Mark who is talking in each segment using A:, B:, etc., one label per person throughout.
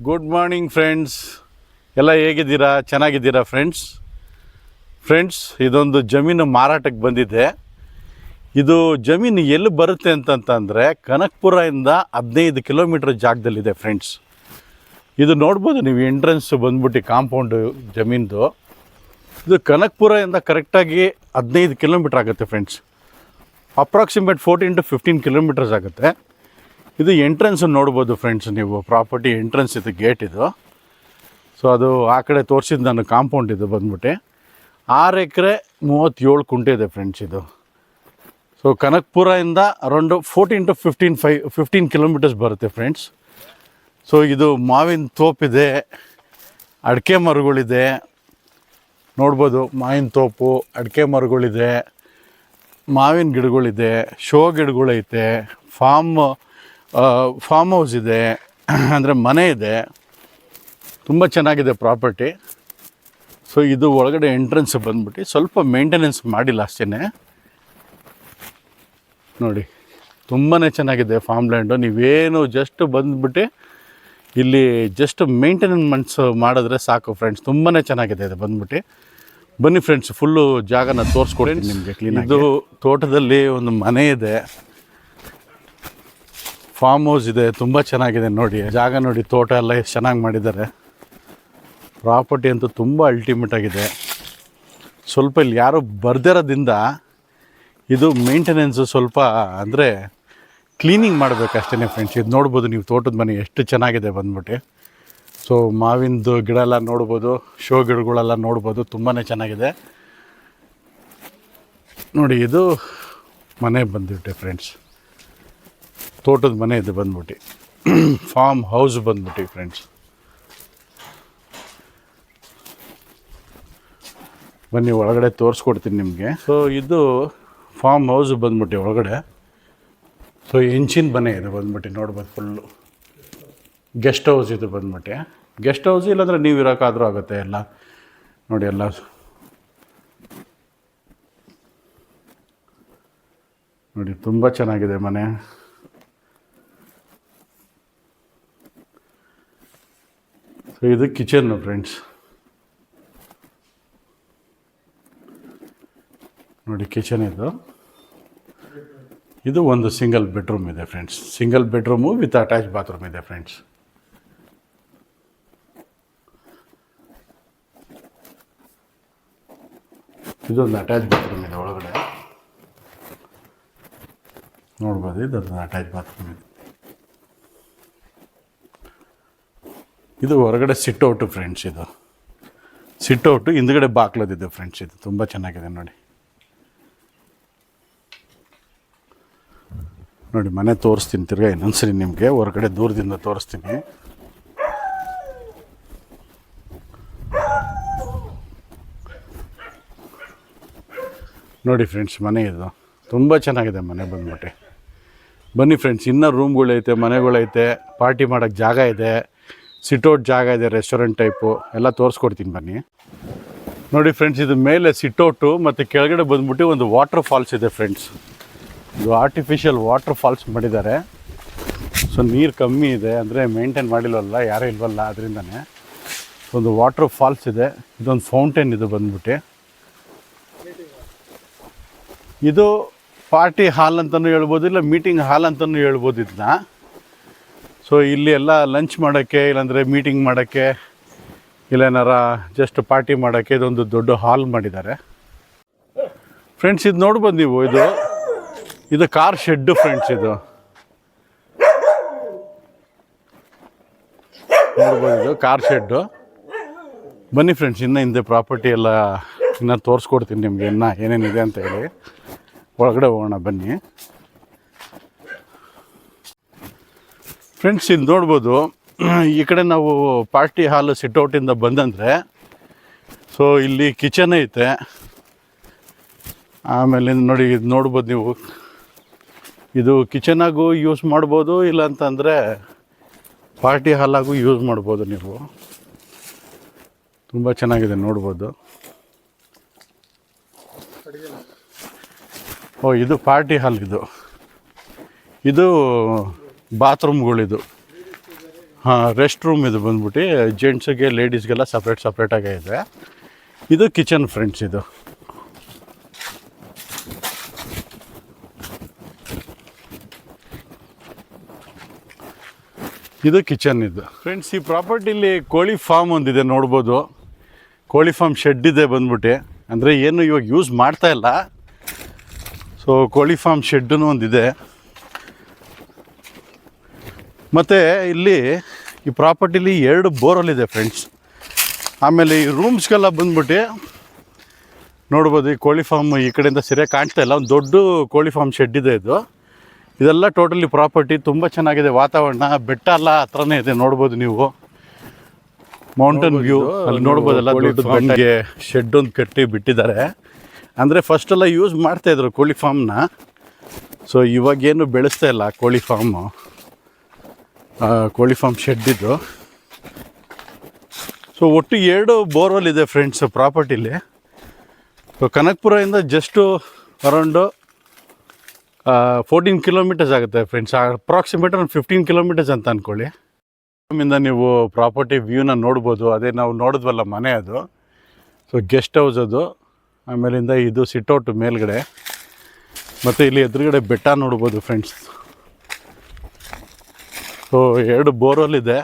A: Good morning friends, ಎಲ್ಲ ಹೇಗಿದ್ದೀರಾ? ಚೆನ್ನಾಗಿದ್ದೀರಾ ಫ್ರೆಂಡ್ಸ್ ಇದೊಂದು ಜಮೀನು ಮಾರಾಟಕ್ಕೆ ಬಂದಿದೆ. ಇದು ಜಮೀನು ಎಲ್ಲಿ ಬರುತ್ತೆ ಅಂತಂತಂದರೆ ಕನಕಪುರದಿಂದ 15 ಕಿಲೋಮೀಟ್ರ್ ಜಾಗದಲ್ಲಿದೆ ಫ್ರೆಂಡ್ಸ್. ಇದು ನೋಡ್ಬೋದು ನೀವು, ಎಂಟ್ರೆನ್ಸ್ ಬಂದ್ಬಿಟ್ಟು ಕಾಂಪೌಂಡು ಜಮೀನ್ದು. ಇದು ಕನಕಪುರದಿಂದ ಕರೆಕ್ಟಾಗಿ 15 ಕಿಲೋಮೀಟ್ರ್ ಆಗುತ್ತೆ ಫ್ರೆಂಡ್ಸ್. ಅಪ್ರಾಕ್ಸಿಮೇಟ್ 14 to 15 ಕಿಲೋಮೀಟರ್ಸ್ ಆಗುತ್ತೆ. ಇದು ಎಂಟ್ರೆನ್ಸ್ ನೋಡ್ಬೋದು ಫ್ರೆಂಡ್ಸ್, ನೀವು ಪ್ರಾಪರ್ಟಿ ಎಂಟ್ರೆನ್ಸ್ ಇದು, ಗೇಟ್ ಇದು. ಸೊ ಅದು ಆ ಕಡೆ ತೋರಿಸಿದ್ದು ನಾನು ಕಾಂಪೌಂಡ್ ಇದು ಬಂದ್ಬಿಟ್ಟು 6 ಎಕರೆ 37 ಕುಂಟೆ ಇದೆ ಫ್ರೆಂಡ್ಸ್ ಇದು. ಸೊ ಕನಕಪುರದಿಂದ ಅರೌಂಡ್ 14 to 15 ಕಿಲೋಮೀಟರ್ಸ್ ಬರುತ್ತೆ ಫ್ರೆಂಡ್ಸ್. ಸೊ ಇದು ಮಾವಿನ ತೋಪಿದೆ, ಅಡಿಕೆ ಮರಗಳಿದೆ ನೋಡ್ಬೋದು. ಮಾವಿನ ತೋಪು, ಅಡಿಕೆ ಮರಗಳಿದೆ, ಮಾವಿನ ಗಿಡಗಳಿದೆ, ಶೋ ಗಿಡಗಳೈತೆ, ಫಾರ್ಮ್ ಹೌಸ್ ಇದೆ, ಅಂದರೆ ಮನೆ ಇದೆ. ತುಂಬ ಚೆನ್ನಾಗಿದೆ ಪ್ರಾಪರ್ಟಿ. ಸೊ ಇದು ಒಳಗಡೆ ಎಂಟ್ರೆನ್ಸ್ ಬಂದ್ಬಿಟ್ಟು ಸ್ವಲ್ಪ ಮೇಂಟೆನೆನ್ಸ್ ಮಾಡಿಲ್ಲ ಅಷ್ಟೇ ನೋಡಿ. ತುಂಬಾ ಚೆನ್ನಾಗಿದೆ ಫಾರ್ಮ್ ಲ್ಯಾಂಡು. ನೀವೇನು ಜಸ್ಟ್ ಬಂದ್ಬಿಟ್ಟು ಇಲ್ಲಿ ಜಸ್ಟ್ ಮೇಂಟೆನೆನ್ಸ್ ಮಾಡಿದ್ರೆ ಸಾಕು ಫ್ರೆಂಡ್ಸ್. ತುಂಬಾ ಚೆನ್ನಾಗಿದೆ ಇದು ಬಂದ್ಬಿಟ್ಟು. ಬನ್ನಿ ಫ್ರೆಂಡ್ಸ್, ಫುಲ್ಲು ಜಾಗನ ತೋರಿಸ್ಕೊಡ್ತೀನಿ ನಿಮಗೆ ಕ್ಲೀನ್. ಇದು ತೋಟದಲ್ಲಿ ಒಂದು ಮನೆ ಇದೆ, ಫಾರ್ಮ್ ಹೌಸ್ ಇದೆ, ತುಂಬ ಚೆನ್ನಾಗಿದೆ ನೋಡಿ. ಜಾಗ ನೋಡಿ, ತೋಟ ಎಲ್ಲ ಎಷ್ಟು ಚೆನ್ನಾಗಿ ಮಾಡಿದ್ದಾರೆ. ಪ್ರಾಪರ್ಟಿ ಅಂತೂ ತುಂಬ ಅಲ್ಟಿಮೇಟ್ ಆಗಿದೆ. ಸ್ವಲ್ಪ ಇಲ್ಲಿ ಯಾರು ಬರ್ದಿರೋದ್ರಿಂದ ಇದು ಮೇಂಟೆನೆನ್ಸು ಸ್ವಲ್ಪ ಅಂದರೆ ಕ್ಲೀನಿಂಗ್ ಮಾಡಬೇಕಷ್ಟೇ ಫ್ರೆಂಡ್ಸ್. ಇದು ನೋಡ್ಬೋದು ನೀವು, ತೋಟದ ಮನೆ ಎಷ್ಟು ಚೆನ್ನಾಗಿದೆ ಬಂದ್ಬಿಟ್ಟು. ಸೊ ಮಾವಿನದು ಗಿಡ ಎಲ್ಲ ನೋಡ್ಬೋದು, ಶೋ ಗಿಡಗಳೆಲ್ಲ ನೋಡ್ಬೋದು, ತುಂಬಾ ಚೆನ್ನಾಗಿದೆ ನೋಡಿ. ಇದು ಮನೆ ಬಂದ್ಬಿಟ್ಟೆ ಫ್ರೆಂಡ್ಸ್, ತೋಟದ ಮನೆ ಇದು ಬಂದ್ಬಿಟ್ಟು. ಫಾರ್ಮ್ ಹೌಸ್ ಬಂದ್ಬಿಟ್ಟು ಫ್ರೆಂಡ್ಸ್. ಬನ್ನಿ ಒಳಗಡೆ ತೋರಿಸ್ಕೊಡ್ತೀನಿ ನಿಮಗೆ. ಸೊ ಇದು ಫಾರ್ಮ್ ಹೌಸ್ ಬಂದ್ಬಿಟ್ಟು ಒಳಗಡೆ. ಸೊ ಹೆಂಚಿನ ಮನೆ ಇದು ಬಂದ್ಬಿಟ್ಟು ನೋಡ್ಬೋದು. ಫುಲ್ಲು ಗೆಸ್ಟ್ ಹೌಸ್ ಇದು ಬಂದ್ಬಿಟ್ಟು. ಗೆಸ್ಟ್ ಹೌಸ್ ಇಲ್ಲಾಂದರೆ ನೀವು ಇರೋಕ್ಕಾದರೂ ಆಗುತ್ತೆ ಎಲ್ಲ ನೋಡಿ. ಎಲ್ಲ ನೋಡಿ, ತುಂಬ ಚೆನ್ನಾಗಿದೆ ಮನೆ. ಸೊ ಇದು ಕಿಚನ್ನು ಫ್ರೆಂಡ್ಸ್ ನೋಡಿ. ಕಿಚನ್ ಇದು ಒಂದು ಸಿಂಗಲ್ ಬೆಡ್ರೂಮ್ ಇದೆ friends. Single bedroom with attach bathroom ಇದೆ ಫ್ರೆಂಡ್ಸ್. ಇದೊಂದು ಅಟ್ಯಾಚ್ ಬಾತ್ರೂಮ್ ಇದೆ ಒಳಗಡೆ ನೋಡ್ಬೋದು. ಇದೊಂದು ಅಟ್ಯಾಚ್ ಬಾತ್ರೂಮ್ ಇದೆ. ಇದು ಹೊರಗಡೆ ಸಿಟ್ಔಟು ಫ್ರೆಂಡ್ಸ್. ಇದು ಸಿಟ್ಔಟು, ಹಿಂದ್ಗಡೆ ಬಾಕ್ಲದಿದೆ ಫ್ರೆಂಡ್ಸ್. ಇದು ತುಂಬ ಚೆನ್ನಾಗಿದೆ ನೋಡಿ. ನೋಡಿ ಮನೆ ತೋರಿಸ್ತೀನಿ ತಿರ್ಗಾ ಇನ್ನೊಂದ್ಸರಿ ನಿಮಗೆ, ಹೊರಗಡೆ ದೂರದಿಂದ ತೋರಿಸ್ತೀನಿ. ನೋಡಿ ಫ್ರೆಂಡ್ಸ್, ಮನೆ ಇದು ತುಂಬ ಚೆನ್ನಾಗಿದೆ ಮನೆ ಬಂದ್ಬಿಟ್ಟು. ಬನ್ನಿ ಫ್ರೆಂಡ್ಸ್, ಇನ್ನೂ ರೂಮ್ಗಳೈತೆ, ಮನೆಗಳೈತೆ, ಪಾರ್ಟಿ ಮಾಡೋಕ್ಕೆ ಜಾಗ ಇದೆ, ಸಿಟ್ಔಟ್ ಜಾಗ ಇದೆ, ರೆಸ್ಟೋರೆಂಟ್ ಟೈಪು ಎಲ್ಲ ತೋರಿಸ್ಕೊಡ್ತೀನಿ ಬನ್ನಿ. ನೋಡಿ ಫ್ರೆಂಡ್ಸ್, ಇದು ಮೇಲೆ ಸಿಟ್ಔಟು ಮತ್ತು ಕೆಳಗಡೆ ಬಂದ್ಬಿಟ್ಟು ಒಂದು ವಾಟರ್ ಫಾಲ್ಸ್ ಇದೆ ಫ್ರೆಂಡ್ಸ್. ಇದು ಆರ್ಟಿಫಿಷಿಯಲ್ ವಾಟರ್ ಫಾಲ್ಸ್ ಮಾಡಿದ್ದಾರೆ. ಸೊ ನೀರು ಕಮ್ಮಿ ಇದೆ, ಅಂದರೆ ಮೇಂಟೈನ್ ಮಾಡಿಲ್ವಲ್ಲ, ಯಾರೂ ಇಲ್ವಲ್ಲ, ಅದರಿಂದನೇ ಒಂದು ವಾಟರ್ ಫಾಲ್ಸ್ ಇದೆ. ಇದೊಂದು ಫೌಂಟೇನ್ ಇದು ಬಂದ್ಬಿಟ್ಟು. ಇದು ಪಾರ್ಟಿ ಹಾಲ್ ಅಂತಲೂ ಹೇಳ್ಬೋದು, ಇಲ್ಲ ಮೀಟಿಂಗ್ ಹಾಲ್ ಅಂತಲೂ ಹೇಳ್ಬೋದು ಇದನ್ನ. ಸೊ ಇಲ್ಲಿ ಎಲ್ಲ ಲಂಚ್ ಮಾಡೋಕ್ಕೆ, ಇಲ್ಲಾಂದರೆ ಮೀಟಿಂಗ್ ಮಾಡೋಕ್ಕೆ, ಇಲ್ಲ ಏನಾರ ಜಸ್ಟ್ ಪಾರ್ಟಿ ಮಾಡೋಕ್ಕೆ ಇದೊಂದು ದೊಡ್ಡ ಹಾಲ್ ಮಾಡಿದ್ದಾರೆ ಫ್ರೆಂಡ್ಸ್. ಇದು ನೋಡ್ಬೋದು ನೀವು, ಇದು ಕಾರ್ ಶೆಡ್ಡು ಫ್ರೆಂಡ್ಸ್. ಇದು ನೋಡ್ಬೋದು, ಇದು ಕಾರ್ ಶೆಡ್ಡು. ಬನ್ನಿ ಫ್ರೆಂಡ್ಸ್, ಇನ್ನೂ ಹಿಂದೆ ಪ್ರಾಪರ್ಟಿ ಎಲ್ಲ ಇನ್ನೂ ತೋರಿಸ್ಕೊಡ್ತೀನಿ ನಿಮಗೆ, ಇನ್ನೂ ಏನೇನಿದೆ ಅಂತ ಹೇಳಿ. ಒಳಗಡೆ ಹೋಗೋಣ ಬನ್ನಿ ಫ್ರೆಂಡ್ಸ್. ಇದು ನೋಡ್ಬೋದು, ಈ ಕಡೆ ನಾವು ಪಾರ್ಟಿ ಹಾಲ್ ಸಿಟ್ಔಟಿಂದ ಬಂದಂದರೆ ಸೊ ಇಲ್ಲಿ ಕಿಚನ್ ಐತೆ. ಆಮೇಲೆ ನೋಡಿ, ಇದು ನೋಡ್ಬೋದು ನೀವು, ಇದು ಕಿಚನಾಗೂ ಯೂಸ್ ಮಾಡ್ಬೋದು, ಇಲ್ಲಾಂತಂದರೆ ಪಾರ್ಟಿ ಹಾಲಾಗೂ ಯೂಸ್ ಮಾಡ್ಬೋದು ನೀವು. ತುಂಬ ಚೆನ್ನಾಗಿದೆ ನೋಡ್ಬೋದು. ಇದು ಪಾರ್ಟಿ ಹಾಲ್. ಇದು ಬಾತ್ರೂಮ್ಗಳಿದು ಹಾಂ, ರೆಸ್ಟ್ ರೂಮ್ ಇದು ಬಂದ್ಬಿಟ್ಟು ಜೆಂಟ್ಸಿಗೆ ಲೇಡೀಸ್ಗೆಲ್ಲ ಸಪ್ರೇಟಾಗೇ ಇದೆ. ಇದು ಕಿಚನ್ ಫ್ರೆಂಡ್ಸ್. ಇದು ಕಿಚನ್ ಇದು ಫ್ರೆಂಡ್ಸ್. ಈ ಪ್ರಾಪರ್ಟಿಲಿ ಕೋಳಿ ಫಾರ್ಮ್ ಒಂದಿದೆ ನೋಡ್ಬೋದು. ಕೋಳಿ ಫಾರ್ಮ್ ಶೆಡ್ ಇದೆ ಬಂದ್ಬಿಟ್ಟು, ಅಂದರೆ ಏನು ಇವಾಗ ಯೂಸ್ ಮಾಡ್ತಾ ಇಲ್ಲ. ಸೊ ಕೋಳಿ ಫಾರ್ಮ್ ಶೆಡ್ಡು ಒಂದಿದೆ. ಮತ್ತು ಇಲ್ಲಿ ಈ ಪ್ರಾಪರ್ಟಿಲಿ 2 ಬೋರ್ವೆಲ್ ಇದೆ ಫ್ರೆಂಡ್ಸ್. ಆಮೇಲೆ ಈ ರೂಮ್ಸ್ಗೆಲ್ಲ ಬಂದ್ಬಿಟ್ಟು ನೋಡ್ಬೋದು. ಈ ಕೋಳಿ ಫಾರ್ಮ್ ಈ ಕಡೆಯಿಂದ ಸರಿಯಾಗಿ ಕಾಣ್ತಾ ಇಲ್ಲ. ಒಂದು ದೊಡ್ಡ ಕೋಳಿ ಫಾರ್ಮ್ ಶೆಡ್ ಇದೆ ಇದು. ಇದೆಲ್ಲ ಟೋಟಲಿ ಪ್ರಾಪರ್ಟಿ ತುಂಬ ಚೆನ್ನಾಗಿದೆ. ವಾತಾವರಣ ಬೆಟ್ಟ ಎಲ್ಲ ಹತ್ರನೇ ಇದೆ, ನೋಡ್ಬೋದು ನೀವು. ಮೌಂಟೇನ್ ವ್ಯೂ ಅಲ್ಲಿ ನೋಡ್ಬೋದಲ್ಲ. ದೊಡ್ಡ ಬೆಟ್ಟಗೆ ಶೆಡ್ ಒಂದು ಕಟ್ಟಿ ಬಿಟ್ಟಿದ್ದಾರೆ. ಅಂದರೆ ಫಸ್ಟೆಲ್ಲ ಯೂಸ್ ಮಾಡ್ತಾಯಿದ್ರು ಕೋಳಿ ಫಾರ್ಮ್ನ. ಸೊ ಇವಾಗೇನು ಬೆಳೆಸ್ತಾ ಇಲ್ಲ ಕೋಳಿ ಫಾರ್ಮ್ ಶೆಡ್ ಇದು. ಸೊ ಒಟ್ಟು 2 ಬೋರ್ವೆಲ್ ಇದೆ ಫ್ರೆಂಡ್ಸ್ ಪ್ರಾಪರ್ಟಿಲಿ. ಸೊ ಕನಕಪುರದಿಂದ ಜಸ್ಟು ಅರೌಂಡು 14 ಕಿಲೋಮೀಟರ್ಸ್ ಆಗುತ್ತೆ ಫ್ರೆಂಡ್ಸ್. ಅಪ್ರಾಕ್ಸಿಮೇಟ್ ಒಂದು 15 ಕಿಲೋಮೀಟರ್ಸ್ ಅಂತ ಅಂದ್ಕೊಳ್ಳಿ. ಇಂದ ನೀವು ಪ್ರಾಪರ್ಟಿ ವ್ಯೂನ ನೋಡ್ಬೋದು. ಅದೇ ನಾವು ನೋಡಿದ್ವಲ್ಲ ಮನೆ ಅದು. ಸೊ ಗೆಸ್ಟ್ ಹೌಸ್ ಅದು. ಆಮೇಲಿಂದ ಇದು ಸಿಟ್ಔಟ್ ಮೇಲ್ಗಡೆ. ಮತ್ತು ಇಲ್ಲಿ ಎದುರುಗಡೆ ಬೆಟ್ಟ ನೋಡ್ಬೋದು ಫ್ರೆಂಡ್ಸ್. ಸೊ 2 ಬೋರ್ವೆಲ್ ಇದೆ.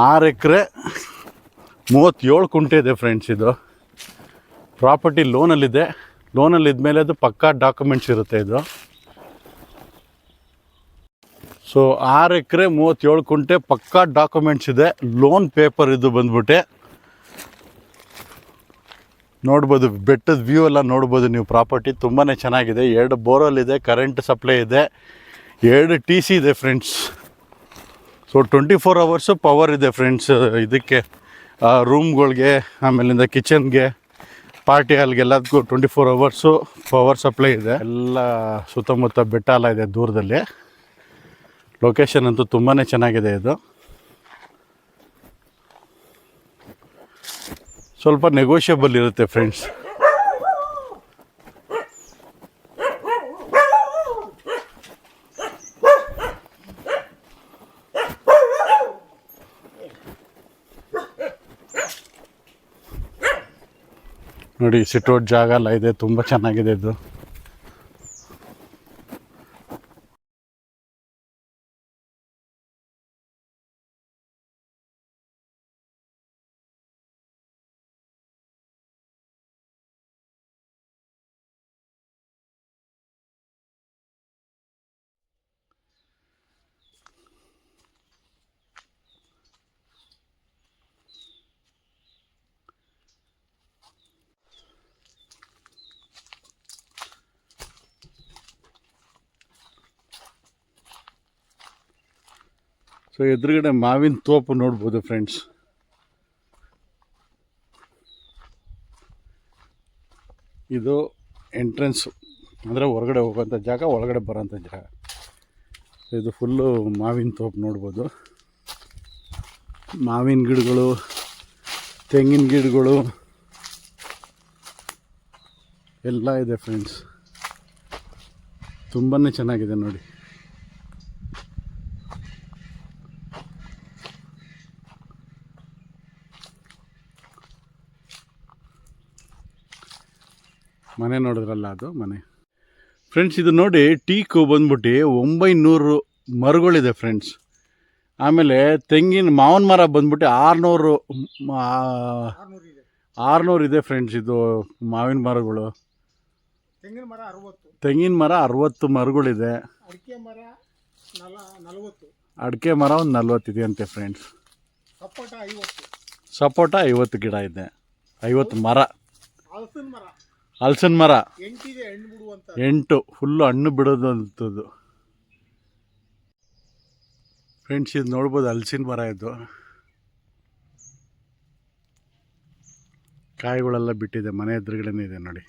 A: 6 ಎಕರೆ 37 ಕುಂಟೆ ಇದೆ ಫ್ರೆಂಡ್ಸ್. ಇದು ಪ್ರಾಪರ್ಟಿ ಲೋನಲ್ಲಿದೆ. ಲೋನಲ್ಲಿದ್ಮೇಲೆ ಅದು ಪಕ್ಕಾ ಡಾಕ್ಯುಮೆಂಟ್ಸ್ ಇರುತ್ತೆ ಇದು. ಸೊ 6 ಎಕರೆ 37 ಕುಂಟೆ ಪಕ್ಕಾ ಡಾಕ್ಯುಮೆಂಟ್ಸ್ ಇದೆ. ಲೋನ್ ಪೇಪರ್ ಇದು ಬಂದ್ಬಿಟ್ಟೆ ನೋಡ್ಬೋದು. ಬೆಟ್ಟದ ವ್ಯೂ ಎಲ್ಲ ನೋಡ್ಬೋದು ನೀವು. ಪ್ರಾಪರ್ಟಿ ತುಂಬಾ ಚೆನ್ನಾಗಿದೆ. 2 ಬೋರ್ವೆಲ್ ಇದೆ, ಕರೆಂಟ್ ಸಪ್ಲೈ ಇದೆ, 2 TC ಇದೆ ಫ್ರೆಂಡ್ಸ್. ಸೊ 24 ಅವರ್ಸು ಪವರ್ ಇದೆ ಫ್ರೆಂಡ್ಸ್. ಇದಕ್ಕೆ ರೂಮ್ಗಳಿಗೆ, ಆಮೇಲಿಂದ ಕಿಚನ್ಗೆ, ಪಾರ್ಟಿ ಹಾಲ್ಗೆಲ್ಲದಕ್ಕೂ 24 ಅವರ್ಸು ಪವರ್ ಸಪ್ಲೈ ಇದೆ. ಎಲ್ಲ ಸುತ್ತಮುತ್ತ ಬೆಟ್ಟ ಎಲ್ಲ ಇದೆ ದೂರದಲ್ಲಿ. ಲೊಕೇಶನ್ ಅಂತೂ ತುಂಬಾ ಚೆನ್ನಾಗಿದೆ ಇದು. ಸ್ವಲ್ಪ ನೆಗೋಷಿಯಬಲ್ ಇರುತ್ತೆ ಫ್ರೆಂಡ್ಸ್. ನೋಡಿ ಸಿಟ್ಔಟ್ ಜಾಗ ಎಲ್ಲ ಇದೆ, ತುಂಬ ಚೆನ್ನಾಗಿದೆ ಇದು. ಸೊ ಎದುರುಗಡೆ ಮಾವಿನ ತೋಪು ನೋಡ್ಬೋದು ಫ್ರೆಂಡ್ಸ್. ಇದು ಎಂಟ್ರೆನ್ಸು, ಅಂದರೆ ಹೊರಗಡೆ ಹೋಗೋಂಥ ಜಾಗ, ಒಳಗಡೆ ಬರೋಂಥ ಜಾಗ. ಇದು ಫುಲ್ಲು ಮಾವಿನ ತೋಪು ನೋಡ್ಬೋದು. ಮಾವಿನ ಗಿಡಗಳು, ತೆಂಗಿನ ಗಿಡಗಳು ಎಲ್ಲ ಇದೆ ಫ್ರೆಂಡ್ಸ್. ತುಂಬಾ ಚೆನ್ನಾಗಿದೆ ನೋಡಿ. ಮನೆ ನೋಡಿದ್ರಲ್ಲ, ಅದು ಮನೆ ಫ್ರೆಂಡ್ಸ್. ಇದು ನೋಡಿ ಟೀಕು ಬಂದ್ಬಿಟ್ಟು 900 ಮರಗಳಿದೆ ಫ್ರೆಂಡ್ಸ್. ಆಮೇಲೆ ತೆಂಗಿನ ಮಾವಿನ ಮರ ಬಂದ್ಬಿಟ್ಟು 600 ಇದೆ ಫ್ರೆಂಡ್ಸ್. ಇದು ಮಾವಿನ ಮರಗಳು. ತೆಂಗಿನ ಮರ 60 ಮರಗಳಿದೆ. ಅಡಿಕೆ ಮರ ಒಂದು 40 ಇದೆ ಅಂತೆ ಫ್ರೆಂಡ್ಸ್. ಸಪೋಟ 50 ಗಿಡ ಇದೆ, 50 ಮರ. ಹಲಸಿನ ಮರ 8 ಫುಲ್ಲು ಹಣ್ಣು ಬಿಡೋದು ಅಂತದ್ದು ಫ್ರೆಂಡ್ಸ್. ಇದು ನೋಡ್ಬೋದು ಹಲಸಿನ ಮರ. ಇದು ಕಾಯಿಗಳೆಲ್ಲ ಬಿಟ್ಟಿದೆ. ಮನೆ ಎದುರುಗಡೆನೇ ಇದೆ ನೋಡಿ.